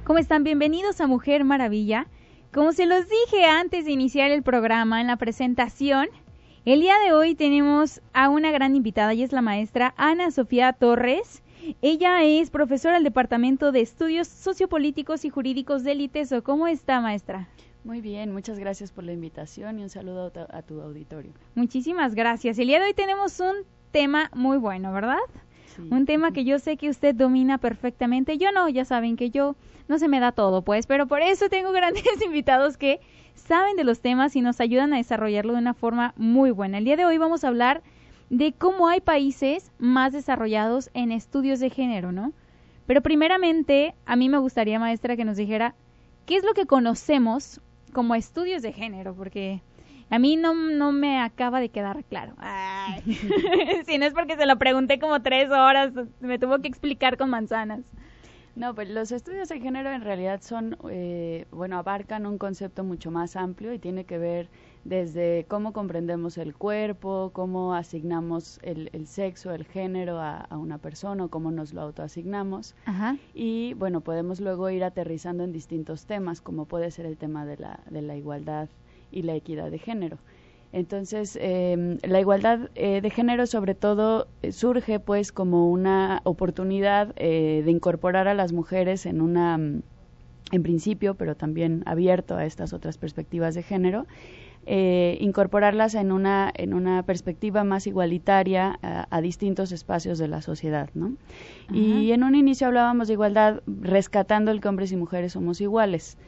¿Cómo están? Bienvenidos a Mujer Maravilla. Como se los dije antes de iniciar el programa, en la presentación, el día de hoy tenemos a una gran invitada y es la maestra Ana Sofía Torres. Ella es profesora del Departamento de Estudios Sociopolíticos y Jurídicos del ITESO. ¿Cómo está, maestra? Muy bien, muchas gracias por la invitación y un saludo a tu auditorio. Muchísimas gracias. El día de hoy tenemos un tema muy bueno, ¿verdad? Sí. Un tema que yo sé que usted domina perfectamente. Yo no, ya saben que yo no se me da todo, pues, pero por eso tengo grandes invitados que saben de los temas y nos ayudan a desarrollarlo de una forma muy buena. El día de hoy vamos a hablar de cómo hay países más desarrollados en estudios de género, ¿no? Pero primeramente, a mí me gustaría, maestra, que nos dijera qué es lo que conocemos como estudios de género, porque a mí no me acaba de quedar claro. Si no es porque se lo pregunté como 3 horas, me tuvo que explicar con manzanas. No, pues los estudios de género en realidad son, abarcan un concepto mucho más amplio y tiene que ver desde cómo comprendemos el cuerpo, cómo asignamos el sexo, el género a una persona, o cómo nos lo autoasignamos. Ajá. Y bueno, podemos luego ir aterrizando en distintos temas, como puede ser el tema de la igualdad y la equidad de género. Entonces, la igualdad de género sobre todo surge pues como una oportunidad de incorporar a las mujeres en principio, pero también abierto a estas otras perspectivas de género, incorporarlas en una perspectiva más igualitaria a distintos espacios de la sociedad, ¿no? Y en un inicio hablábamos de igualdad rescatando el que hombres y mujeres somos iguales.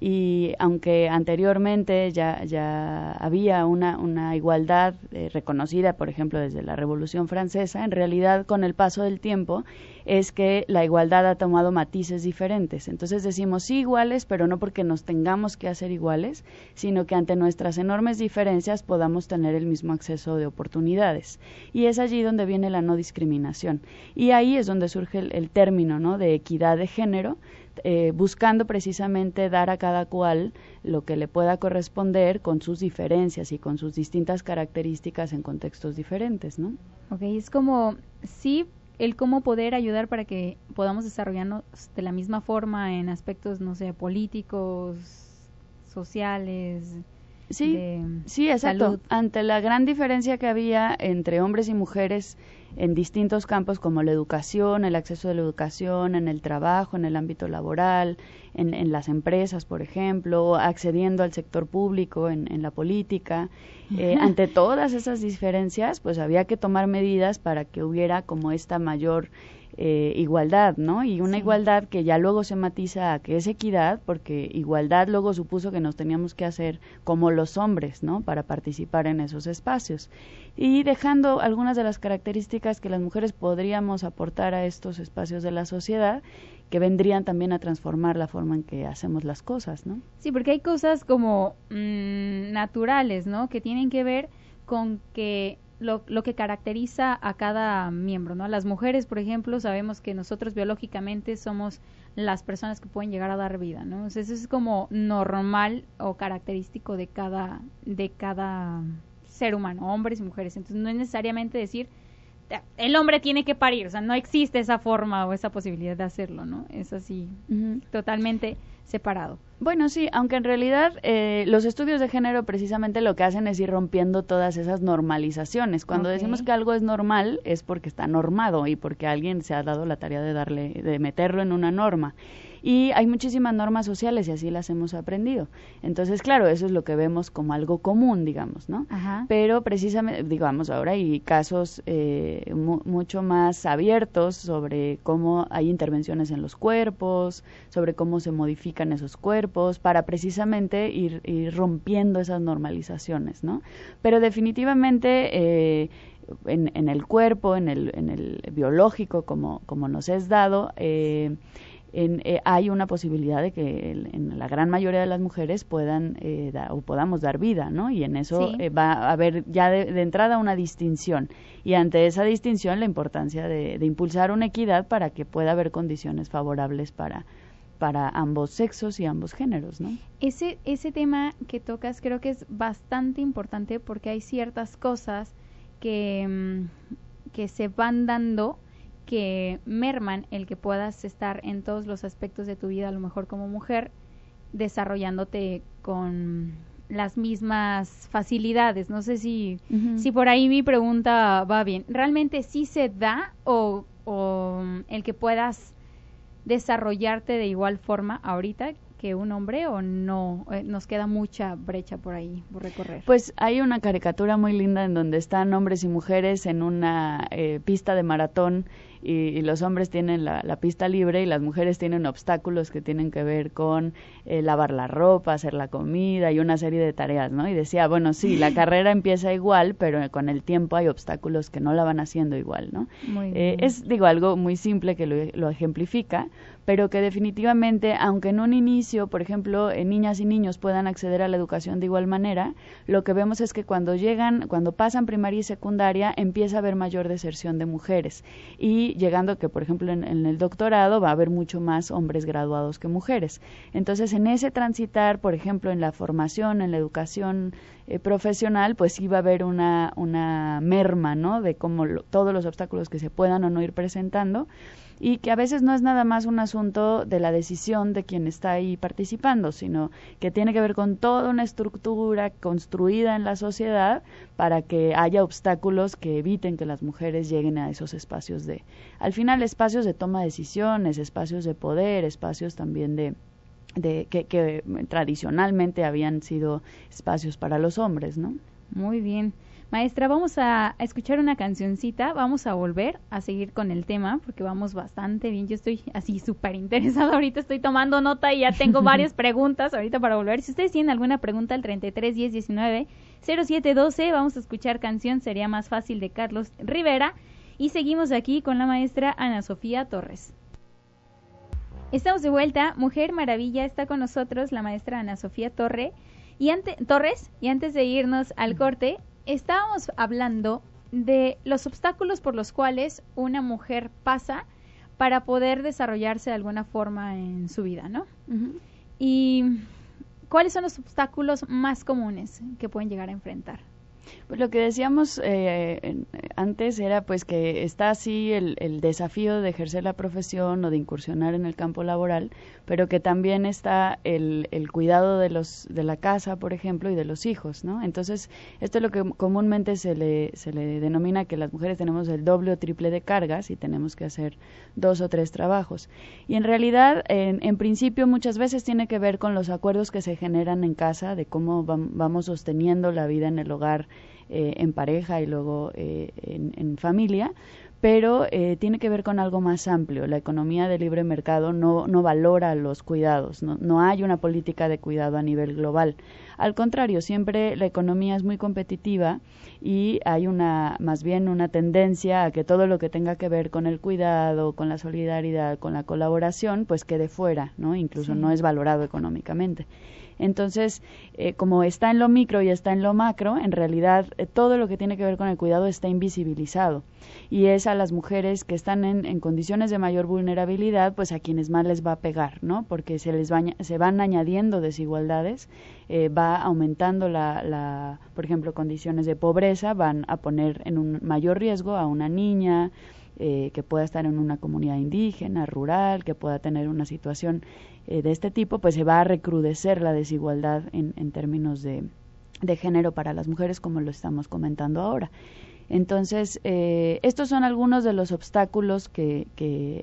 Y aunque anteriormente ya había una igualdad reconocida, por ejemplo, desde la Revolución Francesa, en realidad con el paso del tiempo es que la igualdad ha tomado matices diferentes. Entonces decimos sí iguales, pero no porque nos tengamos que hacer iguales, sino que ante nuestras enormes diferencias podamos tener el mismo acceso de oportunidades. Y es allí donde viene la no discriminación. Y ahí es donde surge el término, ¿no?, de equidad de género, buscando precisamente dar a cada cual lo que le pueda corresponder con sus diferencias y con sus distintas características en contextos diferentes, ¿no? Ok, es como, sí, el cómo poder ayudar para que podamos desarrollarnos de la misma forma en aspectos, no sé, políticos, sociales. Sí, exacto. Salud. Ante la gran diferencia que había entre hombres y mujeres en distintos campos como la educación, el acceso a la educación, en el trabajo, en el ámbito laboral, en las empresas, por ejemplo, accediendo al sector público, en la política. Ante todas esas diferencias, pues había que tomar medidas para que hubiera como esta mayor igualdad, ¿no? Y una igualdad que ya luego se matiza a que es equidad, porque igualdad luego supuso que nos teníamos que hacer como los hombres, ¿no?, para participar en esos espacios. Y dejando algunas de las características que las mujeres podríamos aportar a estos espacios de la sociedad, que vendrían también a transformar la forma en que hacemos las cosas, ¿no? Sí, porque hay cosas como naturales, ¿no?, que tienen que ver con que lo que caracteriza a cada miembro, ¿no? Las mujeres, por ejemplo, sabemos que nosotros biológicamente somos las personas que pueden llegar a dar vida, ¿no? Entonces, eso es como normal o característico de cada ser humano, hombres y mujeres. Entonces, no es necesariamente decir el hombre tiene que parir, o sea, no existe esa forma o esa posibilidad de hacerlo, ¿no? Es así, totalmente separado. Bueno, sí, aunque en realidad los estudios de género precisamente lo que hacen es ir rompiendo todas esas normalizaciones. Cuando decimos que algo es normal es porque está normado y porque alguien se ha dado la tarea de meterlo en una norma. Y hay muchísimas normas sociales y así las hemos aprendido. Entonces, claro, eso es lo que vemos como algo común, digamos, ¿no? Ajá. Pero precisamente, digamos, ahora hay casos mucho más abiertos sobre cómo hay intervenciones en los cuerpos, sobre cómo se modifican esos cuerpos, para precisamente ir rompiendo esas normalizaciones, ¿no? Pero definitivamente en el cuerpo, en el biológico, como nos es dado, hay una posibilidad de que en la gran mayoría de las mujeres podamos dar vida, ¿no? Y en eso va a haber ya de entrada una distinción. Y ante esa distinción la importancia de impulsar una equidad para que pueda haber condiciones favorables para ambos sexos y ambos géneros, ¿no? Ese tema que tocas creo que es bastante importante porque hay ciertas cosas que se van dando que merman el que puedas estar en todos los aspectos de tu vida, a lo mejor como mujer, desarrollándote con las mismas facilidades. No sé si por ahí mi pregunta va bien. ¿Realmente sí se da o el que puedas desarrollarte de igual forma ahorita que un hombre, o no? Nos queda mucha brecha por ahí por recorrer. Pues hay una caricatura muy linda en donde están hombres y mujeres en una pista de maratón y los hombres tienen la pista libre y las mujeres tienen obstáculos que tienen que ver con lavar la ropa, hacer la comida y una serie de tareas, ¿no? Y decía, bueno, sí, la carrera empieza igual, pero con el tiempo hay obstáculos que no la van haciendo igual, ¿no? Muy bien. Es, digo, algo muy simple que lo ejemplifica, pero que definitivamente, aunque en un inicio, por ejemplo, niñas y niños puedan acceder a la educación de igual manera, lo que vemos es que cuando pasan primaria y secundaria, empieza a haber mayor deserción de mujeres. Y llegando que, por ejemplo, en el doctorado va a haber mucho más hombres graduados que mujeres. Entonces, en ese transitar, por ejemplo, en la formación, en la educación profesional, pues sí va a haber una merma, ¿no?, de cómo todos los obstáculos que se puedan o no ir presentando, y que a veces no es nada más un asunto de la decisión de quien está ahí participando, sino que tiene que ver con toda una estructura construida en la sociedad para que haya obstáculos que eviten que las mujeres lleguen a esos espacios al final, espacios de toma de decisiones, espacios de poder, espacios también que tradicionalmente habían sido espacios para los hombres, ¿no? Muy bien. Maestra, vamos a escuchar una cancioncita, vamos a volver a seguir con el tema, porque vamos bastante bien. Yo estoy así súper interesada, ahorita estoy tomando nota y ya tengo varias preguntas ahorita para volver. Si ustedes tienen alguna pregunta, al 33 10 19 07 12, vamos a escuchar canción Sería Más Fácil de Carlos Rivera, y seguimos aquí con la maestra Ana Sofía Torres. Estamos de vuelta, Mujer Maravilla, está con nosotros la maestra Ana Sofía Torres, y antes de irnos al corte, estábamos hablando de los obstáculos por los cuales una mujer pasa para poder desarrollarse de alguna forma en su vida, ¿no? ¿Y cuáles son los obstáculos más comunes que pueden llegar a enfrentar? Pues lo que decíamos antes era pues que está así el desafío de ejercer la profesión o de incursionar en el campo laboral, pero que también está el cuidado de la casa, por ejemplo, y de los hijos, ¿no? Entonces, esto es lo que comúnmente se le denomina que las mujeres tenemos el doble o triple de cargas y tenemos que hacer 2 o 3 trabajos. Y en realidad, en principio, muchas veces tiene que ver con los acuerdos que se generan en casa, de cómo vamos sosteniendo la vida en el hogar, en pareja y luego en familia, pero tiene que ver con algo más amplio. La economía de libre mercado no valora los cuidados, no hay una política de cuidado a nivel global. Al contrario, siempre la economía es muy competitiva y hay más bien una tendencia a que todo lo que tenga que ver con el cuidado, con la solidaridad, con la colaboración, pues quede fuera, ¿no? Incluso no es valorado económicamente. Entonces, como está en lo micro y está en lo macro, en realidad todo lo que tiene que ver con el cuidado está invisibilizado. Y es a las mujeres que están en condiciones de mayor vulnerabilidad, pues a quienes más les va a pegar, ¿no? Porque se van añadiendo desigualdades, va aumentando por ejemplo, condiciones de pobreza, van a poner en un mayor riesgo a una niña, que pueda estar en una comunidad indígena, rural, que pueda tener una situación de este tipo, pues se va a recrudecer la desigualdad en términos de género para las mujeres, como lo estamos comentando ahora. Entonces, estos son algunos de los obstáculos que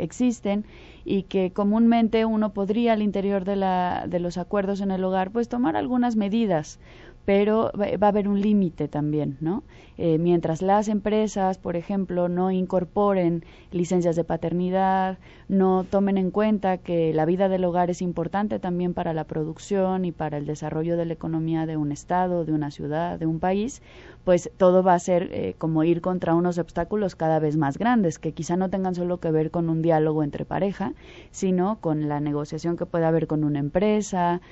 existen y que comúnmente uno podría al interior de los acuerdos en el hogar, pues tomar algunas medidas, pero va a haber un límite también, ¿no? Mientras las empresas, por ejemplo, no incorporen licencias de paternidad, no tomen en cuenta que la vida del hogar es importante también para la producción y para el desarrollo de la economía de un estado, de una ciudad, de un país, pues todo va a ser como ir contra unos obstáculos cada vez más grandes, que quizá no tengan solo que ver con un diálogo entre pareja, sino con la negociación que puede haber con una empresa,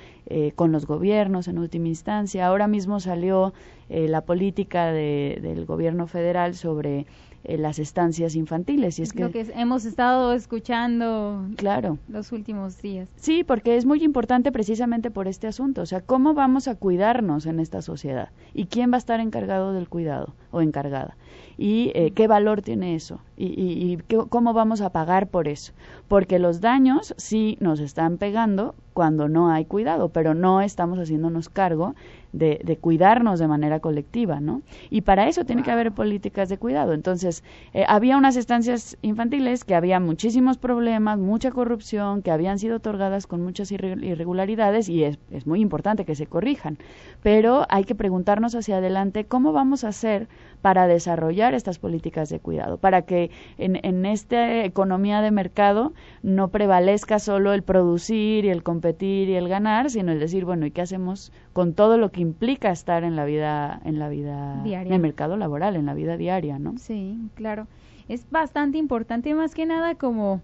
con los gobiernos en última instancia. Ahora mismo salió la política del gobierno federal sobre las estancias infantiles. Y es lo que hemos estado escuchando, claro, los últimos días. Sí, porque es muy importante precisamente por este asunto, o sea, cómo vamos a cuidarnos en esta sociedad y quién va a estar encargado del cuidado o encargada y qué valor tiene eso. ¿Y cómo vamos a pagar por eso? Porque los daños sí nos están pegando cuando no hay cuidado, pero no estamos haciéndonos cargo de cuidarnos de manera colectiva, ¿no? Y para eso tiene que haber políticas de cuidado. Entonces, había unas estancias infantiles que había muchísimos problemas, mucha corrupción, que habían sido otorgadas con muchas irregularidades y es muy importante que se corrijan. Pero hay que preguntarnos hacia adelante cómo vamos a hacer para desarrollar estas políticas de cuidado, para que en esta economía de mercado no prevalezca solo el producir y el competir y el ganar, sino el decir, bueno, ¿y qué hacemos con todo lo que implica estar en la vida diaria, en el mercado laboral, en la vida diaria, ¿no? Sí, claro. Es bastante importante, más que nada como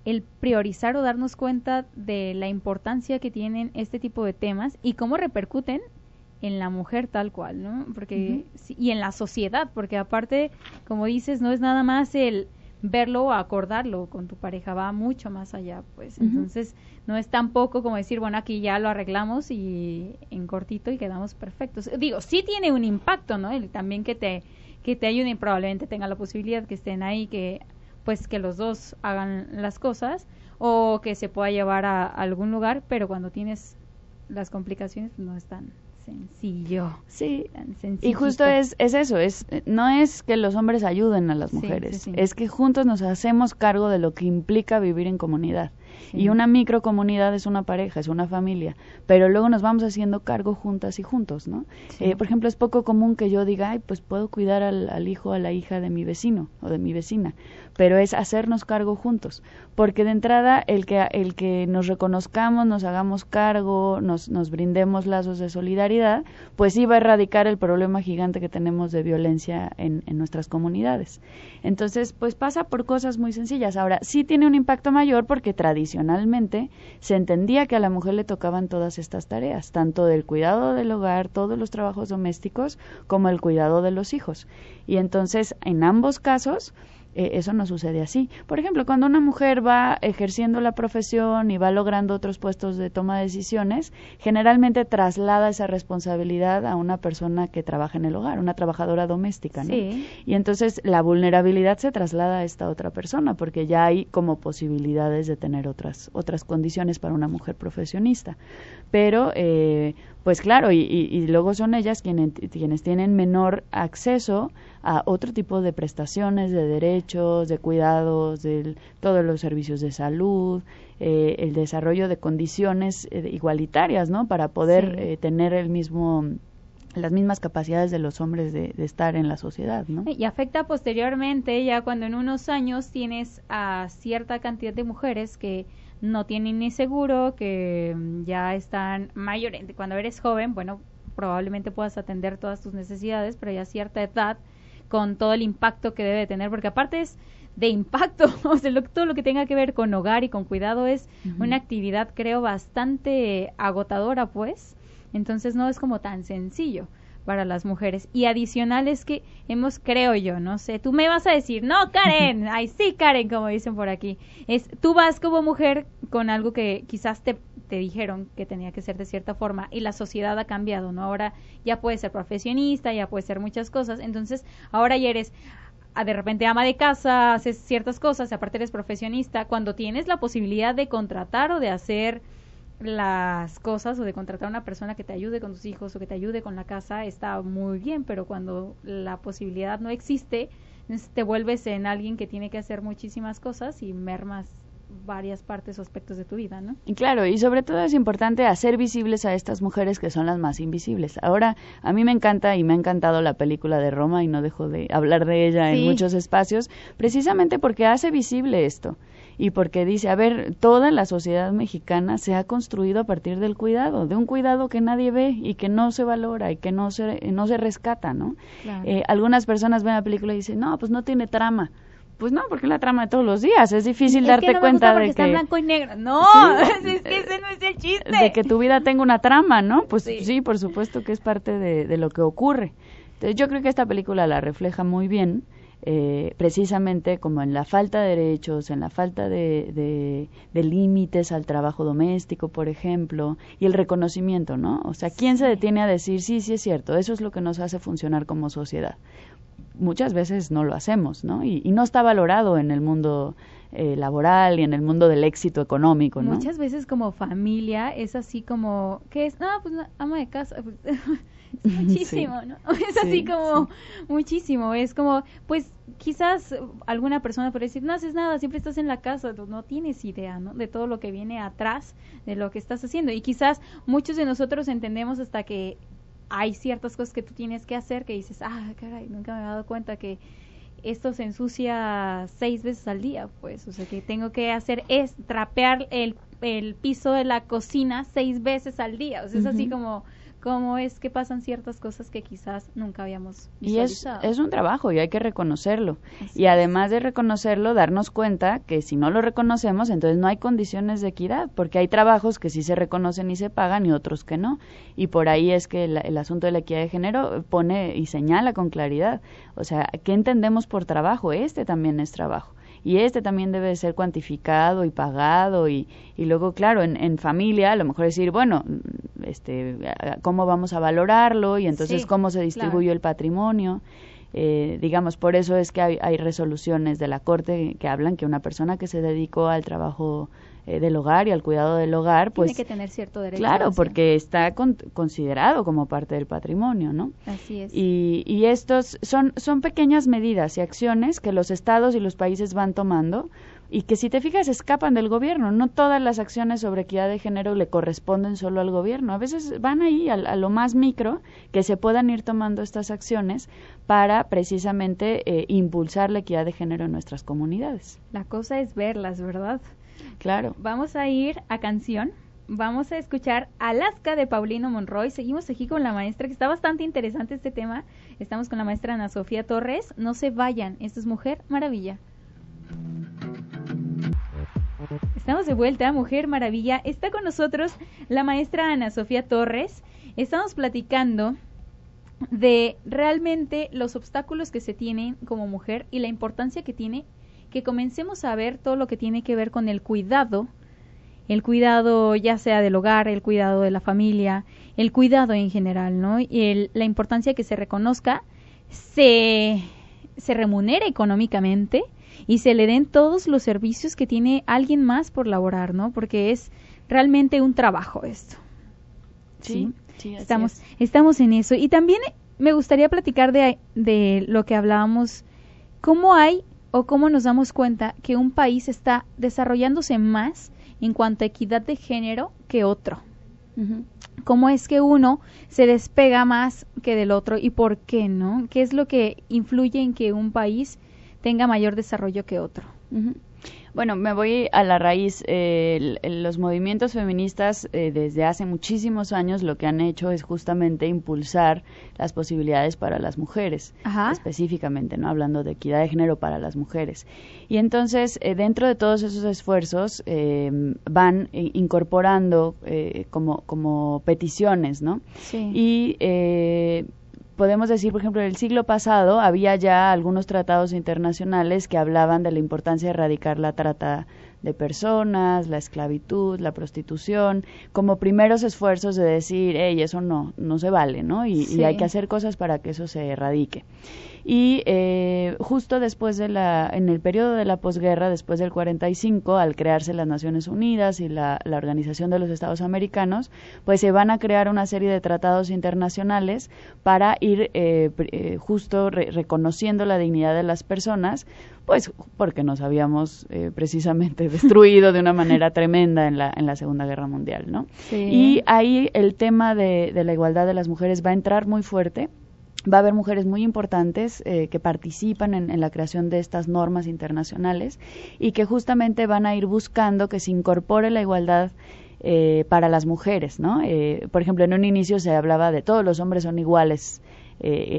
el priorizar o darnos cuenta de la importancia que tienen este tipo de temas y cómo repercuten en la mujer tal cual, ¿no? Porque y en la sociedad, porque aparte, como dices, no es nada más el verlo o acordarlo con tu pareja, va mucho más allá, pues. Entonces, no es tampoco como decir, bueno, aquí ya lo arreglamos y en cortito y quedamos perfectos. Digo, sí tiene un impacto, ¿no? El también que te ayuden y probablemente tenga la posibilidad que estén ahí, que pues que los dos hagan las cosas o que se pueda llevar a algún lugar, pero cuando tienes las complicaciones no es tan sencillo. Sí, y justo es eso, no es que los hombres ayuden a las mujeres, es que juntos nos hacemos cargo de lo que implica vivir en comunidad. Y una microcomunidad es una pareja, es una familia, pero luego nos vamos haciendo cargo juntas y juntos, ¿no? Por ejemplo, es poco común que yo diga, ay, pues puedo cuidar al hijo o a la hija de mi vecino o de mi vecina, pero es hacernos cargo juntos, porque de entrada el que nos reconozcamos, nos hagamos cargo, nos brindemos lazos de solidaridad, pues sí va a erradicar el problema gigante que tenemos de violencia en nuestras comunidades. Entonces, pues pasa por cosas muy sencillas. Ahora, sí tiene un impacto mayor porque tradicionalmente se entendía que a la mujer le tocaban todas estas tareas, tanto del cuidado del hogar, todos los trabajos domésticos, como el cuidado de los hijos. Y entonces, en ambos casos, eso no sucede así. Por ejemplo, cuando una mujer va ejerciendo la profesión y va logrando otros puestos de toma de decisiones, generalmente traslada esa responsabilidad a una persona que trabaja en el hogar, una trabajadora doméstica, ¿no? Sí. Y entonces la vulnerabilidad se traslada a esta otra persona, porque ya hay como posibilidades de tener otras condiciones para una mujer profesionista. Pero, pues claro, y luego son ellas quienes tienen menor acceso a otro tipo de prestaciones, de derechos, de cuidados, de todos los servicios de salud, el desarrollo de condiciones igualitarias, ¿no? Para poder tener las mismas capacidades de los hombres de estar en la sociedad, ¿no? Y afecta posteriormente, ya cuando en unos años tienes a cierta cantidad de mujeres que no tienen ni seguro, que ya están mayores. Cuando eres joven, bueno, probablemente puedas atender todas tus necesidades, pero ya a cierta edad, con todo el impacto que debe tener, porque aparte es de impacto, o sea, todo lo que tenga que ver con hogar y con cuidado es una actividad, creo, bastante agotadora, pues. Entonces no es como tan sencillo para las mujeres. Y adicional es que creo yo, no sé, tú me vas a decir, no, Karen, ay sí, Karen, como dicen por aquí, tú vas como mujer con algo que quizás te dijeron que tenía que ser de cierta forma y la sociedad ha cambiado, ¿no? Ahora ya puedes ser profesionista, ya puedes ser muchas cosas, entonces ahora ya eres de repente ama de casa, haces ciertas cosas, aparte eres profesionista, cuando tienes la posibilidad de contratar o de hacer las cosas o de contratar a una persona que te ayude con tus hijos o que te ayude con la casa, está muy bien, pero cuando la posibilidad no existe, te vuelves en alguien que tiene que hacer muchísimas cosas y mermas varias partes o aspectos de tu vida, ¿no? Y claro, y sobre todo es importante hacer visibles a estas mujeres que son las más invisibles. Ahora, a mí me encanta y me ha encantado la película de Roma y no dejo de hablar de ella en muchos espacios, precisamente porque hace visible esto y porque dice, a ver, toda la sociedad mexicana se ha construido a partir del cuidado, de un cuidado que nadie ve y que no se valora y que no se rescata, ¿no? Claro. Algunas personas ven la película y dicen, no, pues no tiene trama. Pues no, porque es la trama de todos los días. Es difícil darte cuenta de que está en blanco y negro. No, es que ese no es el chiste. De que tu vida tenga una trama, ¿no? Pues sí, por supuesto que es parte de lo que ocurre. Entonces yo creo que esta película la refleja muy bien, precisamente como en la falta de derechos, en la falta de límites al trabajo doméstico, por ejemplo, y el reconocimiento, ¿no? O sea, ¿quién se detiene a decir, sí es cierto, eso es lo que nos hace funcionar como sociedad? muchas veces no lo hacemos, ¿no? Y no está valorado en el mundo laboral y en el mundo del éxito económico, ¿no? Muchas veces como familia es así como, ¿qué es? No, pues ama de casa. Es muchísimo, sí. ¿No? Es así como muchísimo. Es como, pues quizás alguna persona puede decir, no haces nada, siempre estás en la casa, no tienes idea, ¿no? De todo lo que viene atrás de lo que estás haciendo. Y quizás muchos de nosotros entendemos hasta que hay ciertas cosas que tú tienes que hacer que dices, caray, nunca me he dado cuenta que esto se ensucia 6 veces al día, pues, o sea, que tengo que hacer es trapear el piso de la cocina 6 veces al día, o sea, es así como es que pasan ciertas cosas que quizás nunca habíamos visualizado. Y es un trabajo y hay que reconocerlo. Así y además de reconocerlo, darnos cuenta que si no lo reconocemos, entonces no hay condiciones de equidad, porque hay trabajos que sí se reconocen y se pagan y otros que no. Y por ahí es que el asunto de la equidad de género pone y señala con claridad. O sea, ¿qué entendemos por trabajo? Este también es trabajo. Y este también debe ser cuantificado y pagado y luego, claro, en familia a lo mejor decir, bueno, ¿cómo vamos a valorarlo? Y entonces, ¿cómo se distribuye el patrimonio? Digamos, por eso es que hay resoluciones de la Corte que hablan que una persona que se dedicó al trabajo del hogar y al cuidado del hogar, pues tiene que tener cierto derecho. Claro, porque está considerado como parte del patrimonio, ¿no? Así es. Y estos son pequeñas medidas y acciones que los estados y los países van tomando y que si te fijas escapan del gobierno. No todas las acciones sobre equidad de género le corresponden solo al gobierno. A veces van ahí a lo más micro, que se puedan ir tomando estas acciones para precisamente impulsar la equidad de género en nuestras comunidades. La cosa es verlas, ¿verdad? Claro. Vamos a ir a canción. Vamos a escuchar Alaska de Paulino Monroy. Seguimos aquí con la maestra, que está bastante interesante este tema. Estamos con la maestra Ana Sofía Torres. No se vayan, esto es Mujer Maravilla. Estamos de vuelta, Mujer Maravilla. Está con nosotros la maestra Ana Sofía Torres. Estamos platicando de realmente los obstáculos que se tienen como mujer y la importancia que tiene que comencemos a ver todo lo que tiene que ver con el cuidado ya sea del hogar, el cuidado de la familia, el cuidado en general, ¿no? Y la importancia que se reconozca, se remunere económicamente y se le den todos los servicios que tiene alguien más por laborar, ¿no? Porque es realmente un trabajo esto. Sí, estamos en eso. Y también me gustaría platicar de lo que hablábamos, cómo nos damos cuenta que un país está desarrollándose más en cuanto a equidad de género que otro. Uh-huh. ¿Cómo es que uno se despega más que del otro y por qué, no? ¿Qué es lo que influye en que un país tenga mayor desarrollo que otro? Uh-huh. Bueno, me voy a la raíz. Los movimientos feministas desde hace muchísimos años lo que han hecho es justamente impulsar las posibilidades para las mujeres, Ajá. específicamente, ¿no? Hablando de equidad de género para las mujeres. Y entonces, dentro de todos esos esfuerzos, van incorporando como peticiones, ¿no? Sí. Y podemos decir, por ejemplo, en el siglo pasado había ya algunos tratados internacionales que hablaban de la importancia de erradicar la trata de personas, la esclavitud, la prostitución, como primeros esfuerzos de decir, eso no se vale, ¿no? Y hay que hacer cosas para que eso se erradique. Y justo después en el periodo de la posguerra, después del 45, al crearse las Naciones Unidas y la Organización de los Estados Americanos, pues se van a crear una serie de tratados internacionales para ir justo reconociendo la dignidad de las personas, pues porque nos habíamos precisamente destruido de una manera tremenda en la Segunda Guerra Mundial, ¿no? Sí. Y ahí el tema de la igualdad de las mujeres va a entrar muy fuerte. Va a haber mujeres muy importantes que participan en la creación de estas normas internacionales y que justamente van a ir buscando que se incorpore la igualdad para las mujeres, ¿no? Por ejemplo, en un inicio se hablaba de todos los hombres son iguales,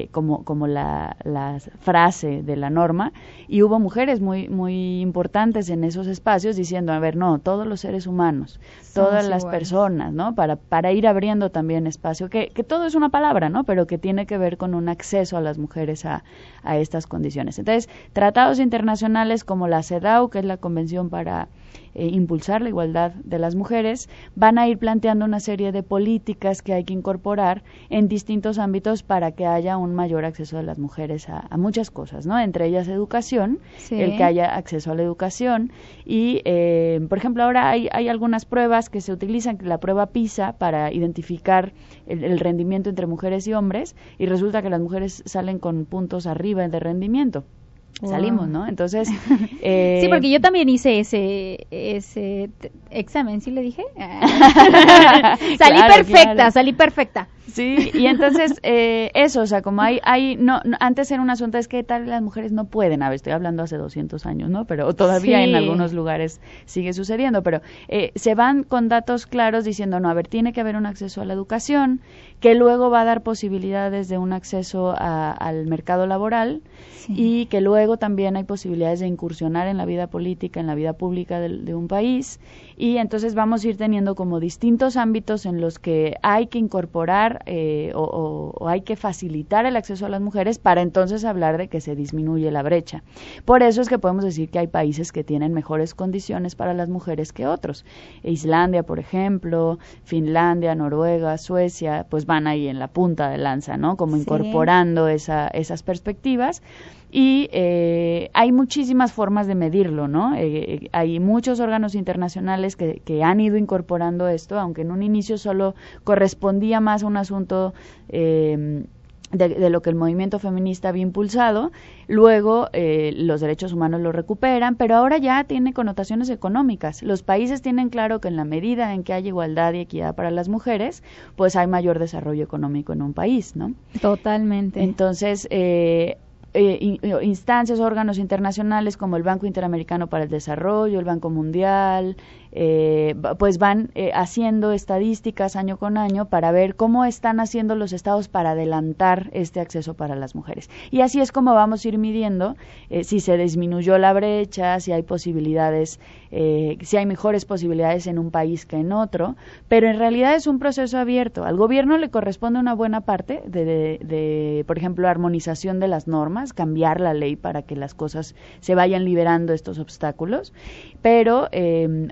como la frase de la norma, y hubo mujeres muy importantes en esos espacios diciendo, a ver, no, todos los seres humanos, todas las personas, ¿no? Para ir abriendo también espacio, que todo es una palabra, ¿no? Pero que tiene que ver con un acceso a las mujeres a estas condiciones. Entonces, tratados internacionales como la CEDAW, que es la Convención para impulsar la igualdad de las mujeres, van a ir planteando una serie de políticas que hay que incorporar en distintos ámbitos para que haya un mayor acceso de las mujeres a muchas cosas, ¿no? Entre ellas educación, el que haya acceso a la educación y, por ejemplo, ahora hay algunas pruebas que se utilizan, la prueba PISA, para identificar el rendimiento entre mujeres y hombres, y resulta que las mujeres salen con puntos arriba de rendimiento. Wow. Salimos, ¿no? Entonces... sí, porque yo también hice ese examen, ¿sí le dije? Salí perfecta. Sí, y entonces eso, o sea, como antes era un asunto, es que tal las mujeres no pueden, estoy hablando hace 200 años, ¿no? Pero todavía en algunos lugares sigue sucediendo, pero se van con datos claros diciendo, no, a ver, tiene que haber un acceso a la educación, que luego va a dar posibilidades de un acceso al mercado laboral, y que luego también hay posibilidades de incursionar en la vida política, en la vida pública de un país, y entonces vamos a ir teniendo como distintos ámbitos en los que hay que incorporar o hay que facilitar el acceso a las mujeres para entonces hablar de que se disminuye la brecha. Por eso es que podemos decir que hay países que tienen mejores condiciones para las mujeres que otros. Islandia, por ejemplo, Finlandia, Noruega, Suecia, pues van ahí en la punta de lanza, ¿no? Como incorporando esas perspectivas. Y hay muchísimas formas de medirlo, ¿no? Hay muchos órganos internacionales que han ido incorporando esto, aunque en un inicio solo correspondía más a un asunto de lo que el movimiento feminista había impulsado. Luego los derechos humanos lo recuperan, pero ahora ya tiene connotaciones económicas. Los países tienen claro que en la medida en que hay igualdad y equidad para las mujeres, pues hay mayor desarrollo económico en un país, ¿no? Totalmente. Entonces, instancias, órganos internacionales como el Banco Interamericano para el Desarrollo, el Banco Mundial, pues van haciendo estadísticas año con año para ver cómo están haciendo los estados para adelantar este acceso para las mujeres. Y así es como vamos a ir midiendo si se disminuyó la brecha, si hay posibilidades, si hay mejores posibilidades en un país que en otro, pero en realidad es un proceso abierto. Al gobierno le corresponde una buena parte de por ejemplo, armonización de las normas, cambiar la ley para que las cosas se vayan liberando estos obstáculos, pero,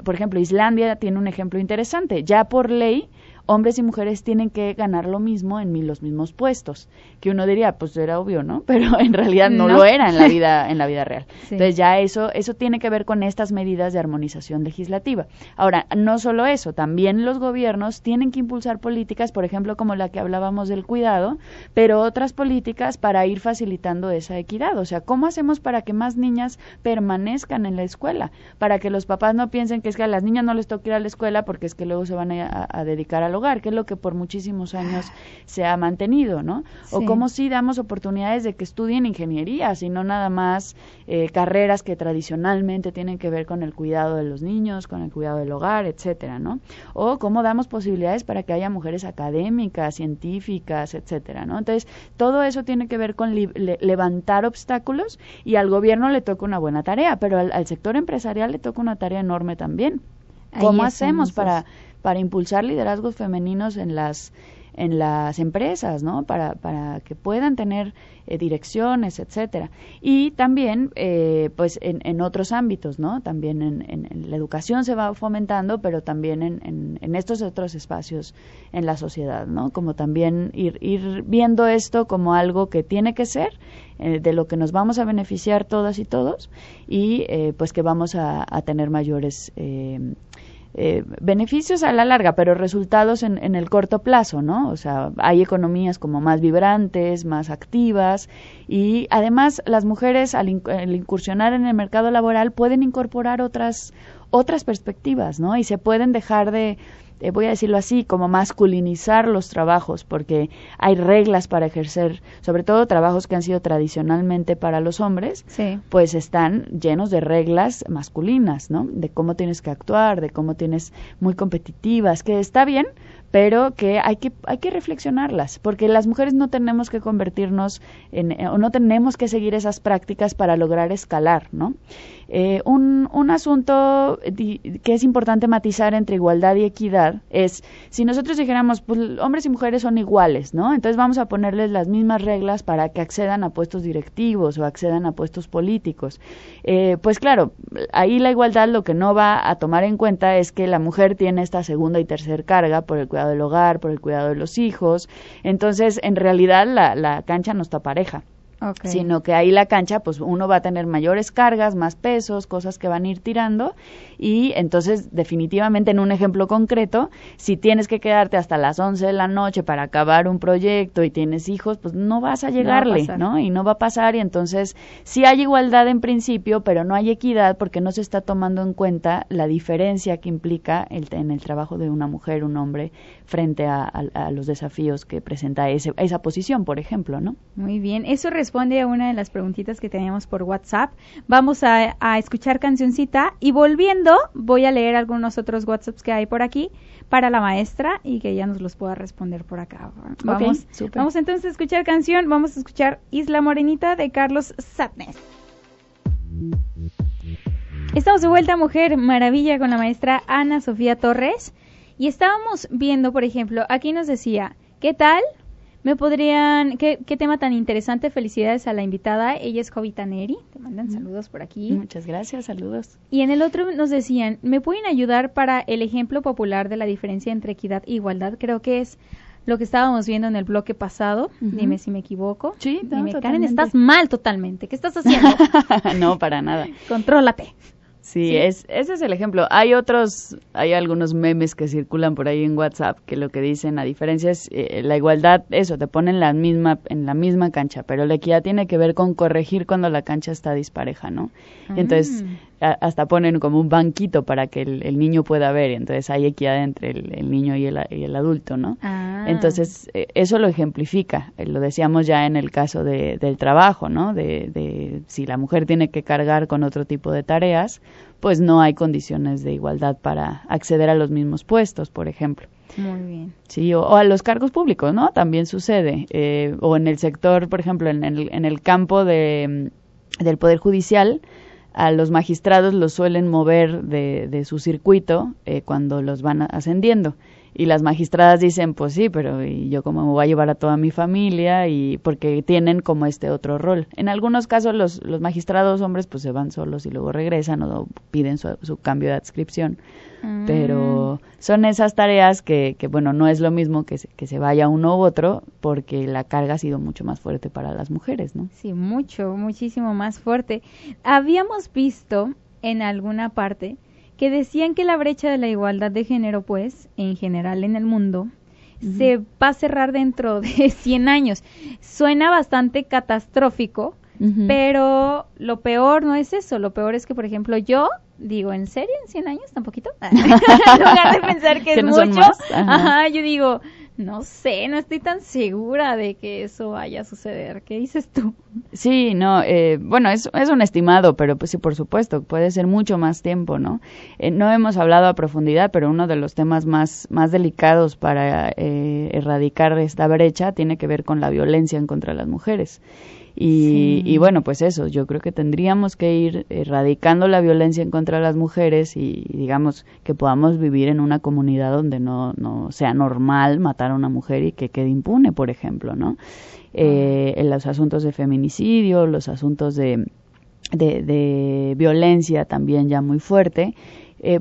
por ejemplo, Islandia tiene un ejemplo interesante. Ya por ley, hombres y mujeres tienen que ganar lo mismo en los mismos puestos, que uno diría, pues era obvio, ¿no? Pero en realidad no lo era en la vida real. Sí. Entonces ya eso tiene que ver con estas medidas de armonización legislativa. Ahora, no solo eso, también los gobiernos tienen que impulsar políticas, por ejemplo, como la que hablábamos del cuidado, pero otras políticas para ir facilitando esa equidad. O sea, ¿cómo hacemos para que más niñas permanezcan en la escuela? Para que los papás no piensen que es que a las niñas no les toca ir a la escuela porque es que luego se van a dedicar a hogar, que es lo que por muchísimos años se ha mantenido, ¿no? Sí. O cómo sí damos oportunidades de que estudien ingeniería, y no nada más carreras que tradicionalmente tienen que ver con el cuidado de los niños, con el cuidado del hogar, etcétera, ¿no? O cómo damos posibilidades para que haya mujeres académicas, científicas, etcétera, ¿no? Entonces, todo eso tiene que ver con levantar obstáculos, y al gobierno le toca una buena tarea, pero al sector empresarial le toca una tarea enorme también. ¿Cómo hacemos para impulsar liderazgos femeninos en las empresas, ¿no? Para que puedan tener direcciones, etcétera. Y también, pues, en otros ámbitos, ¿no? También en la educación se va fomentando, pero también en estos otros espacios en la sociedad, ¿no? Como también ir viendo esto como algo que tiene que ser, de lo que nos vamos a beneficiar todas y todos, y pues que vamos a tener mayores beneficios a la larga, pero resultados en el corto plazo, ¿no? O sea, hay economías como más vibrantes, más activas, y además las mujeres al incursionar en el mercado laboral pueden incorporar otras perspectivas, ¿no? Y se pueden dejar de voy a decirlo así, como masculinizar los trabajos, porque hay reglas para ejercer, sobre todo trabajos que han sido tradicionalmente para los hombres, pues están llenos de reglas masculinas, ¿no? De cómo tienes que actuar, de cómo tienes muy competitivas, que está bien, pero que hay que reflexionarlas, porque las mujeres no tenemos que convertirnos o no tenemos que seguir esas prácticas para lograr escalar, ¿no? Un asunto que es importante matizar entre igualdad y equidad igualdad es, si nosotros dijéramos, pues hombres y mujeres son iguales, ¿no? Entonces vamos a ponerles las mismas reglas para que accedan a puestos directivos o accedan a puestos políticos. Pues claro, ahí la igualdad lo que no va a tomar en cuenta es que la mujer tiene esta segunda y tercera carga por el cuidado del hogar, por el cuidado de los hijos. Entonces, en realidad, la cancha no está pareja. Okay. Sino que ahí la cancha, pues uno va a tener mayores cargas, más pesos, cosas que van a ir tirando, y entonces definitivamente en un ejemplo concreto, si tienes que quedarte hasta las 11 de la noche para acabar un proyecto y tienes hijos, pues no vas a llegarle, ¿no? Y no va a pasar, y entonces sí hay igualdad en principio, pero no hay equidad porque no se está tomando en cuenta la diferencia que implica en el trabajo de una mujer, un hombre, frente a los desafíos que presenta esa posición, por ejemplo, ¿no? Muy bien, eso responde a una de las preguntitas que teníamos por WhatsApp. Vamos a escuchar cancioncita y volviendo voy a leer algunos otros WhatsApps que hay por aquí para la maestra y que ella nos los pueda responder por acá. Vamos, okay, vamos entonces a escuchar canción, vamos a escuchar Isla Morenita de Carlos Satnes. Estamos de vuelta, Mujer Maravilla, con la maestra Ana Sofía Torres y estábamos viendo, por ejemplo, aquí nos decía, ¿qué tal? ¿Qué tema tan interesante? Felicidades a la invitada, ella es Jovita Neri, te mandan saludos por aquí. Muchas gracias, saludos. Y en el otro nos decían, ¿me pueden ayudar para el ejemplo popular de la diferencia entre equidad e igualdad? Creo que es lo que estábamos viendo en el bloque pasado, dime si me equivoco. Sí, no, dime, Karen, estás mal totalmente, ¿qué estás haciendo? No, para nada. Contrólate. Sí, ese es el ejemplo. Hay algunos memes que circulan por ahí en WhatsApp que lo que dicen, a diferencia es la igualdad, eso, te ponen en la misma cancha, pero la equidad tiene que ver con corregir cuando la cancha está dispareja, ¿no? Entonces, hasta ponen como un banquito para que el niño pueda ver, y entonces hay equidad entre el niño y el adulto, ¿no? Entonces, eso lo ejemplifica, lo decíamos ya en el caso del trabajo, ¿no? De si la mujer tiene que cargar con otro tipo de tareas, pues no hay condiciones de igualdad para acceder a los mismos puestos, por ejemplo. Muy bien. Sí, o a los cargos públicos, ¿no? También sucede. O en el sector, por ejemplo, en el campo del Poder Judicial, a los magistrados los suelen mover de su circuito cuando los van ascendiendo. Y las magistradas dicen, pues sí, pero ¿y yo cómo me voy a llevar a toda mi familia? Y porque tienen como este otro rol. En algunos casos los magistrados hombres pues se van solos y luego regresan o piden su cambio de adscripción. Pero son esas tareas que bueno, no es lo mismo que se vaya uno u otro, porque la carga ha sido mucho más fuerte para las mujeres, ¿no? Sí, muchísimo más fuerte. Habíamos visto en alguna parte que decían que la brecha de la igualdad de género, pues, en general en el mundo, se va a cerrar dentro de 100 años. Suena bastante catastrófico, pero lo peor no es eso. Lo peor es que, por ejemplo, yo digo, ¿en serio? ¿En 100 años? ¿Tan poquito? En lugar de pensar que es no mucho, yo digo, no sé, no estoy tan segura de que eso vaya a suceder. ¿Qué dices tú? Sí, no, bueno, es un estimado, pero pues sí, por supuesto, puede ser mucho más tiempo, ¿no? No hemos hablado a profundidad, pero uno de los temas más delicados para erradicar esta brecha tiene que ver con la violencia en contra de las mujeres. Y bueno, pues eso, yo creo que tendríamos que ir erradicando la violencia en contra de las mujeres y digamos que podamos vivir en una comunidad donde no sea normal matar a una mujer y que quede impune, por ejemplo, ¿no? En los asuntos de feminicidio, los asuntos de violencia también ya muy fuerte,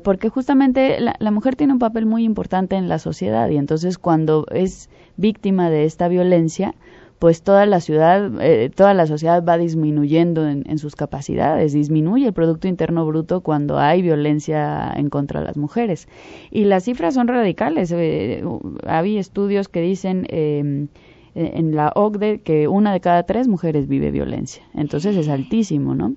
porque justamente la mujer tiene un papel muy importante en la sociedad y entonces cuando es víctima de esta violencia, pues toda la sociedad va disminuyendo en sus capacidades, disminuye el Producto Interno Bruto cuando hay violencia en contra de las mujeres. Y las cifras son radicales. Había estudios que dicen en la OCDE que 1 de cada 3 mujeres vive violencia. Entonces es altísimo, ¿no?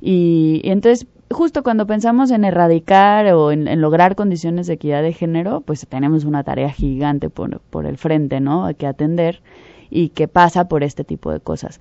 Y entonces justo cuando pensamos en erradicar o en lograr condiciones de equidad de género, pues tenemos una tarea gigante por el frente, ¿no? Hay que atender y que pasa por este tipo de cosas.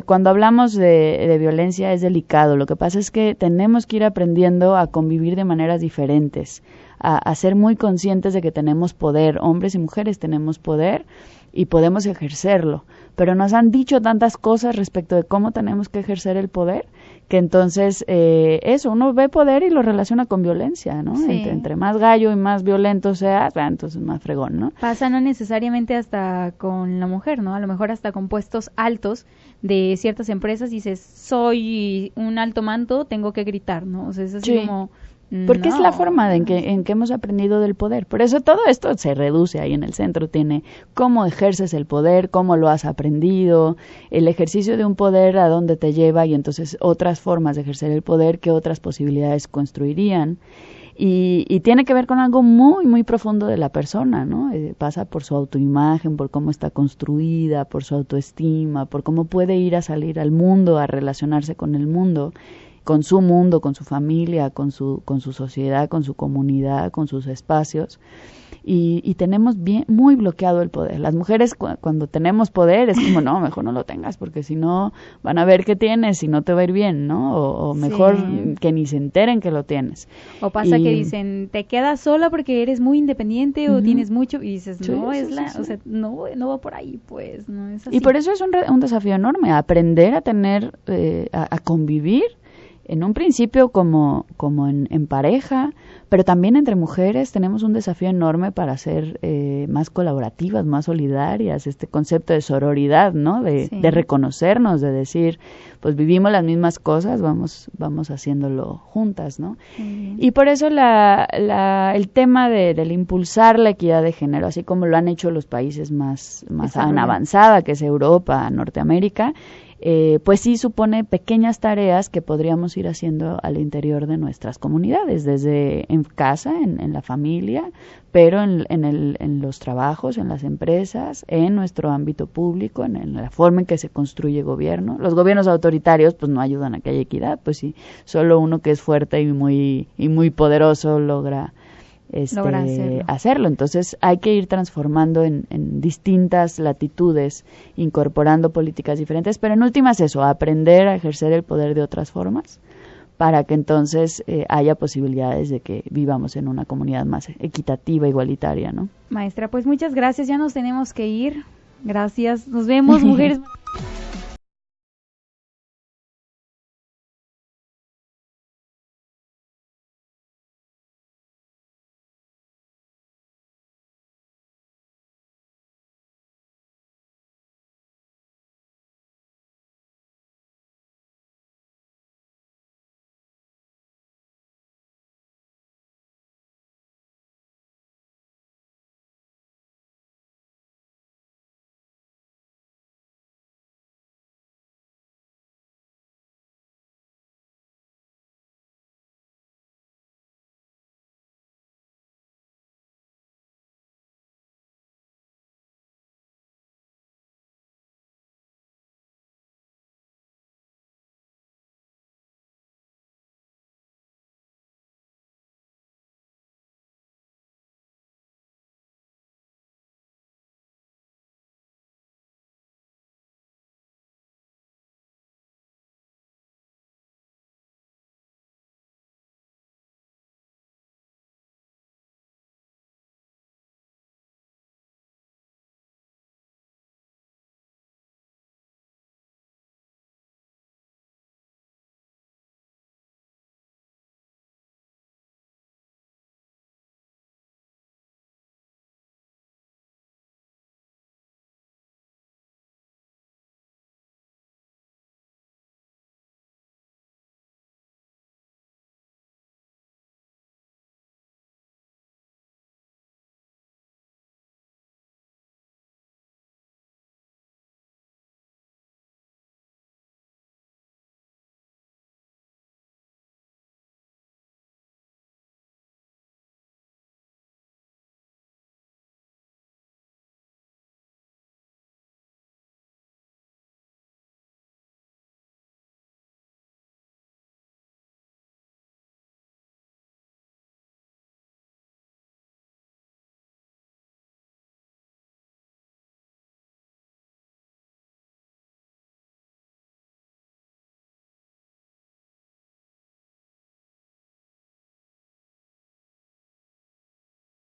Cuando hablamos de violencia es delicado. Lo que pasa es que tenemos que ir aprendiendo a convivir de maneras diferentes, a ser muy conscientes de que tenemos poder, hombres y mujeres tenemos poder y podemos ejercerlo, pero nos han dicho tantas cosas respecto de cómo tenemos que ejercer el poder, que entonces eso, uno ve poder y lo relaciona con violencia, ¿no? Sí. Entre más gallo y más violento sea, entonces más fregón, ¿no? Pasa no necesariamente hasta con la mujer, ¿no? A lo mejor hasta con puestos altos de ciertas empresas dices, soy un alto mando, tengo que gritar, ¿no? O sea, es así Sí. como... Porque no. es la forma en que hemos aprendido del poder. Por eso todo esto se reduce ahí en el centro. Tiene cómo ejerces el poder, cómo lo has aprendido, el ejercicio de un poder a dónde te lleva y entonces otras formas de ejercer el poder, qué otras posibilidades construirían. Y tiene que ver con algo muy, muy profundo de la persona, ¿no? Pasa por su autoimagen, por cómo está construida, por su autoestima, por cómo puede ir a salir al mundo, a relacionarse con el mundo, con su familia, con su sociedad, con su comunidad, con sus espacios. Y tenemos muy bloqueado el poder. Las mujeres cuando tenemos poder es como, no, mejor no lo tengas porque si no van a ver qué tienes y no te va a ir bien, ¿no? O mejor Sí. que ni se enteren que lo tienes. O pasa que dicen, te quedas sola porque eres muy independiente o tienes mucho y dices, no, Sí, es sí, la, sí, o sí. sea, no va por ahí, pues, no es así. Y por eso es un desafío enorme, aprender a tener, a convivir en un principio como en pareja, pero también entre mujeres tenemos un desafío enorme para ser más colaborativas, más solidarias, este concepto de sororidad, ¿no? De reconocernos, de decir, pues vivimos las mismas cosas, vamos haciéndolo juntas, ¿no? Y por eso el tema del impulsar la equidad de género, así como lo han hecho los países más en avanzada, que es Europa, Norteamérica, pues sí supone pequeñas tareas que podríamos ir haciendo al interior de nuestras comunidades, desde en casa, en la familia, pero en los trabajos, en las empresas, en nuestro ámbito público, en la forma en que se construye gobierno. Los gobiernos autoritarios pues no ayudan a que haya equidad, pues sí, solo uno que es fuerte y muy poderoso logra hacerlo. Entonces hay que ir transformando en distintas latitudes, incorporando políticas diferentes, pero en últimas eso, aprender a ejercer el poder de otras formas para que entonces haya posibilidades de que vivamos en una comunidad más equitativa, igualitaria, ¿no? Maestra, pues muchas gracias, ya nos tenemos que ir. Gracias, nos vemos, mujeres.